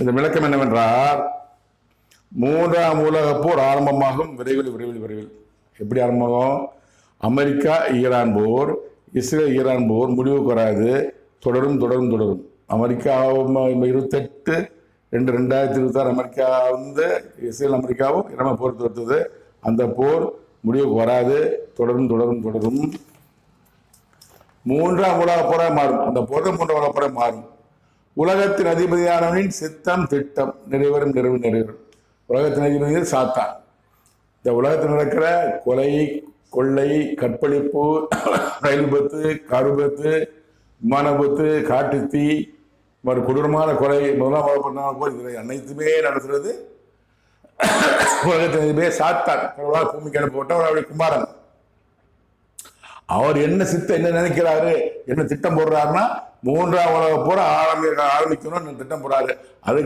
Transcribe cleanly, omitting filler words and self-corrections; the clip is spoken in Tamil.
இந்த விளக்கம் என்னவென்றால், மூன்றாம் உலகப் போர் ஆரம்பமாகும் விரைவில் விரைவில் விரைவில். எப்படி ஆரம்பமாகும்? அமெரிக்கா ஈரான் போர், இஸ்ரேல் ஈரான் போர் முடிவுக்கு வராது, தொடரும் தொடரும் தொடரும். அமெரிக்கா 28/2/2026 அமெரிக்கா இஸ்ரேல் அமெரிக்காவும் ஈரான் போர் தொடுத்தது. அந்த போர் முடிவுக்கு வராது, தொடரும் தொடரும் தொடரும். மூன்றாம் உலக போராக மாறும். அந்த போர் மூன்றாம் உலக போராக மாறும். உலகத்தின் அதிபதியானவனின் சித்தம் திட்டம் நிறைவேறும் நிறைவு நிறைவேறும். உலகத்தின் அதிபதி சாத்தான். இந்த உலகத்தில் நடக்கிற கொலை, கொள்ளை, கற்பழிப்பு, ரயில் விபத்து, கார் விபத்து, விமான விபத்து, காட்டுத்தீ, கொடூரமான கொலை, முதலாம் உலக போர், இதை அனைத்துமே நடத்துறது உலகத்தின் அதிபதியே சாத்தான். கடவுளால் பூமிக்கு அனுப்பப்பட்ட அவருடைய குமாரன். அவர் என்ன என்ன நினைக்கிறாரு, என்ன திட்டம் போடுறாருன்னா, மூன்றாம் உலக போற ஆரம்பிக்கணும்னு திட்டம் போடுறாரு. அது